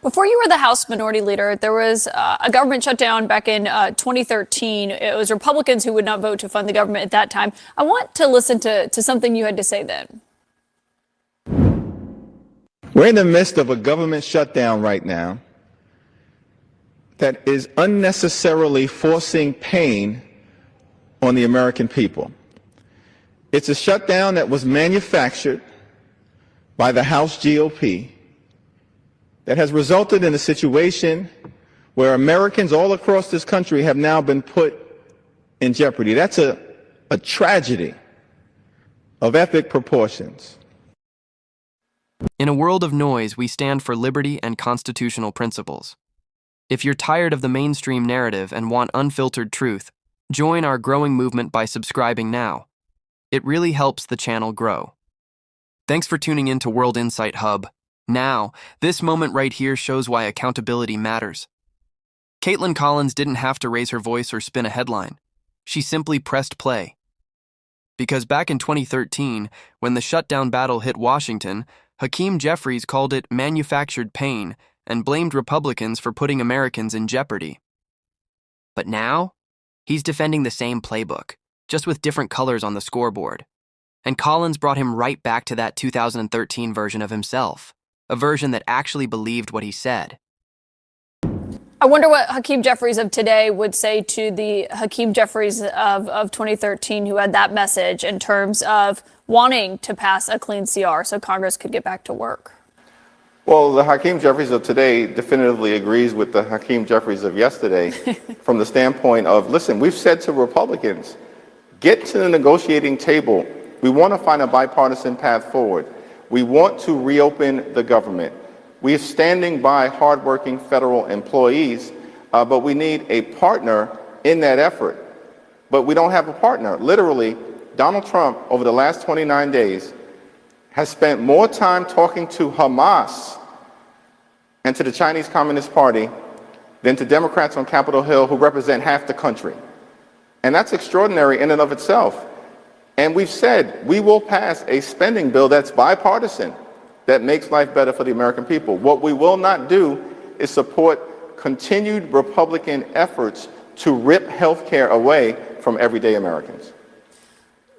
Before you were the House Minority Leader, there was a government shutdown back in 2013. It was Republicans who would not vote to fund the government at that time. I want to listen to something you had to say then. We're in the midst of a government shutdown right now that is unnecessarily forcing pain on the American people. It's a shutdown that was manufactured by the House GOP that has resulted in a situation where Americans all across this country have now been put in jeopardy. That's a tragedy of epic proportions. In a world of noise, we stand for liberty and constitutional principles. If you're tired of the mainstream narrative and want unfiltered truth, join our growing movement by subscribing now. It really helps the channel grow. Thanks for tuning in to World Insight Hub. Now, this moment right here shows why accountability matters. Kaitlan Collins didn't have to raise her voice or spin a headline. She simply pressed play. Because back in 2013, when the shutdown battle hit Washington, Hakeem Jeffries called it manufactured pain and blamed Republicans for putting Americans in jeopardy. But now, he's defending the same playbook, just with different colors on the scoreboard. And Collins brought him right back to that 2013 version of himself. A version that actually believed what he said. I wonder what Hakeem Jeffries of today would say to the Hakeem Jeffries of 2013 who had that message in terms of wanting to pass a clean CR so Congress could get back to work. Well, the Hakeem Jeffries of today definitively agrees with the Hakeem Jeffries of yesterday from the standpoint of, listen, we've said to Republicans, get to the negotiating table. We want to find a bipartisan path forward. We want to reopen the government. We are standing by hardworking federal employees, but we need a partner in that effort. But we don't have a partner. Literally, Donald Trump, over the last 29 days, has spent more time talking to Hamas and to the Chinese Communist Party than to Democrats on Capitol Hill who represent half the country. And that's extraordinary in and of itself. And we've said we will pass a spending bill that's bipartisan, that makes life better for the American people. What we will not do is support continued Republican efforts to rip health care away from everyday Americans.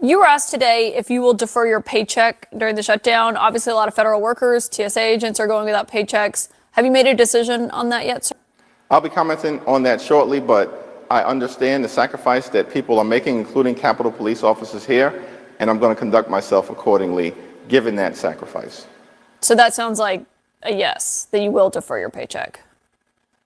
You were asked today if you will defer your paycheck during the shutdown. Obviously, a lot of federal workers, TSA agents are going without paychecks. Have you made a decision on that yet, sir? I'll be commenting on that shortly, but I understand the sacrifice that people are making, including Capitol Police officers here, and I'm going to conduct myself accordingly, given that sacrifice. So that sounds like a yes, that you will defer your paycheck.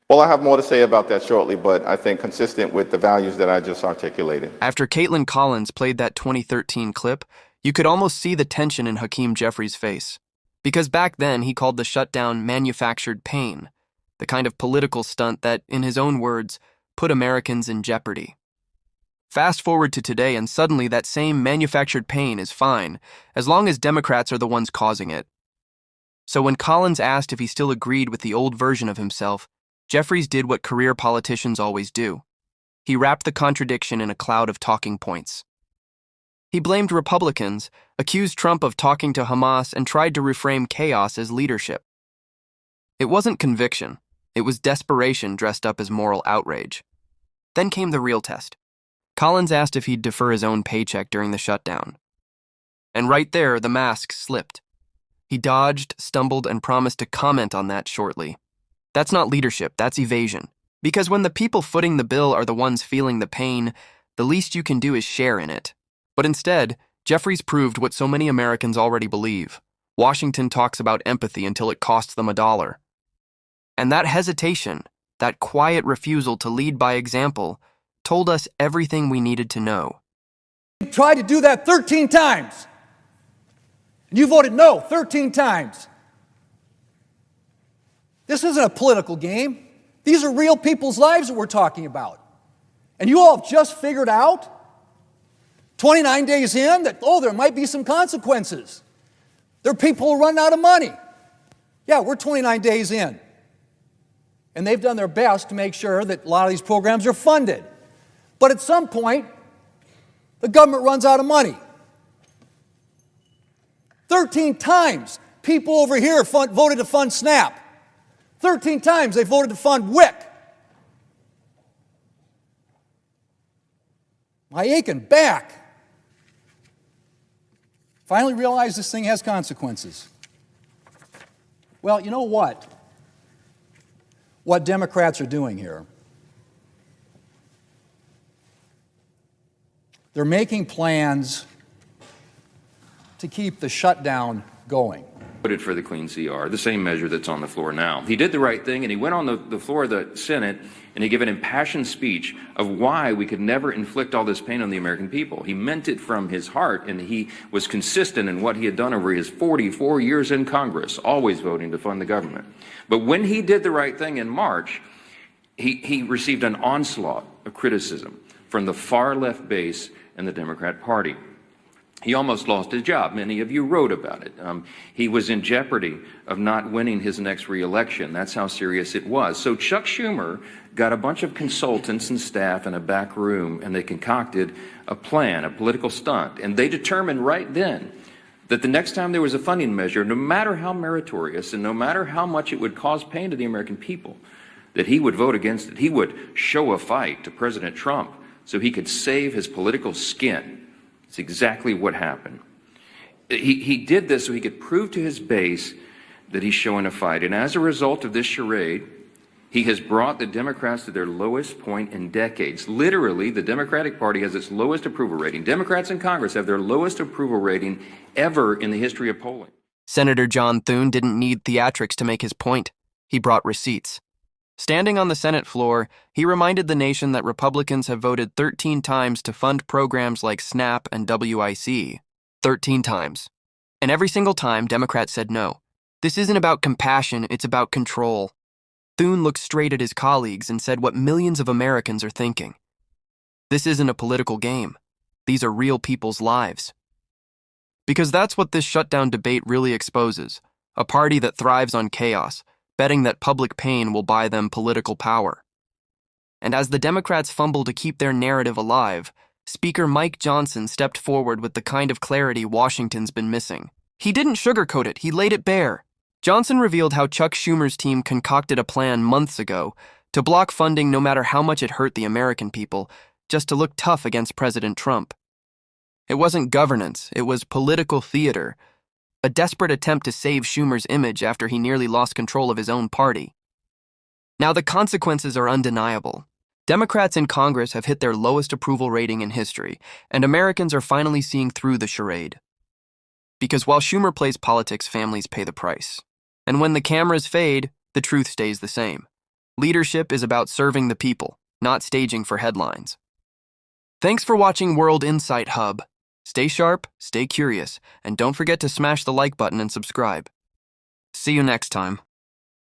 Well, I have more to say about that shortly, but I think consistent with the values that I just articulated. After Kaitlan Collins played that 2013 clip, you could almost see the tension in Hakeem Jeffries' face. Because back then, he called the shutdown manufactured pain, the kind of political stunt that, in his own words, put Americans in jeopardy. Fast forward to today, and suddenly that same manufactured pain is fine, as long as Democrats are the ones causing it. So when Collins asked if he still agreed with the old version of himself, Jeffries did what career politicians always do. He wrapped the contradiction in a cloud of talking points. He blamed Republicans, accused Trump of talking to Hamas, and tried to reframe chaos as leadership. It wasn't conviction. It was desperation dressed up as moral outrage. Then came the real test. Collins asked if he'd defer his own paycheck during the shutdown. And right there, the mask slipped. He dodged, stumbled, and promised to comment on that shortly. That's not leadership, that's evasion. Because when the people footing the bill are the ones feeling the pain, the least you can do is share in it. But instead, Jeffries proved what so many Americans already believe. Washington talks about empathy until it costs them $1. And that hesitation, that quiet refusal to lead by example, told us everything we needed to know. You tried to do that 13 times. And you voted no 13 times. This isn't a political game. These are real people's lives that we're talking about. And you all have just figured out, 29 days in, that, there might be some consequences. There are people who run out of money. Yeah, we're 29 days in. And they've done their best to make sure that a lot of these programs are funded. But at some point, the government runs out of money. 13 times, people over here voted to fund SNAP. 13 times they voted to fund WIC. My aching back. Finally realized this thing has consequences. Well, you know what? What Democrats are doing here. They're making plans to keep the shutdown going. Voted for the clean CR, the same measure that's on the floor now. He did the right thing, and he went on the floor of the Senate, and he gave an impassioned speech of why we could never inflict all this pain on the American people. He meant it from his heart, and he was consistent in what he had done over his 44 years in Congress, always voting to fund the government. But when he did the right thing in March, he received an onslaught of criticism from the far left base and the Democrat Party. He almost lost his job. Many of you wrote about it. He was in jeopardy of not winning his next reelection. That's how serious it was. So Chuck Schumer got a bunch of consultants and staff in a back room, and they concocted a plan, a political stunt. And they determined right then that the next time there was a funding measure, no matter how meritorious and no matter how much it would cause pain to the American people, that he would vote against it. He would show a fight to President Trump so he could save his political skin. It's exactly what happened. He did this so he could prove to his base that he's showing a fight. And as a result of this charade, he has brought the Democrats to their lowest point in decades. Literally, the Democratic Party has its lowest approval rating. Democrats in Congress have their lowest approval rating ever in the history of polling. Senator John Thune didn't need theatrics to make his point. He brought receipts. Standing on the Senate floor, he reminded the nation that Republicans have voted 13 times to fund programs like SNAP and WIC. 13 times. And every single time, Democrats said no. This isn't about compassion, it's about control. Thune looked straight at his colleagues and said what millions of Americans are thinking. This isn't a political game. These are real people's lives. Because that's what this shutdown debate really exposes. A party that thrives on chaos, betting that public pain will buy them political power. And as the Democrats fumble to keep their narrative alive, Speaker Mike Johnson stepped forward with the kind of clarity Washington's been missing. He didn't sugarcoat it, he laid it bare. Johnson revealed how Chuck Schumer's team concocted a plan months ago to block funding no matter how much it hurt the American people, just to look tough against President Trump. It wasn't governance, it was political theater, a desperate attempt to save Schumer's image after he nearly lost control of his own party. Now, the consequences are undeniable. Democrats in Congress have hit their lowest approval rating in history, and Americans are finally seeing through the charade. Because while Schumer plays politics, families pay the price. And when the cameras fade, the truth stays the same. Leadership is about serving the people, not staging for headlines. Thanks for watching World Insight Hub. Stay sharp, stay curious, and don't forget to smash the like button and subscribe. See you next time.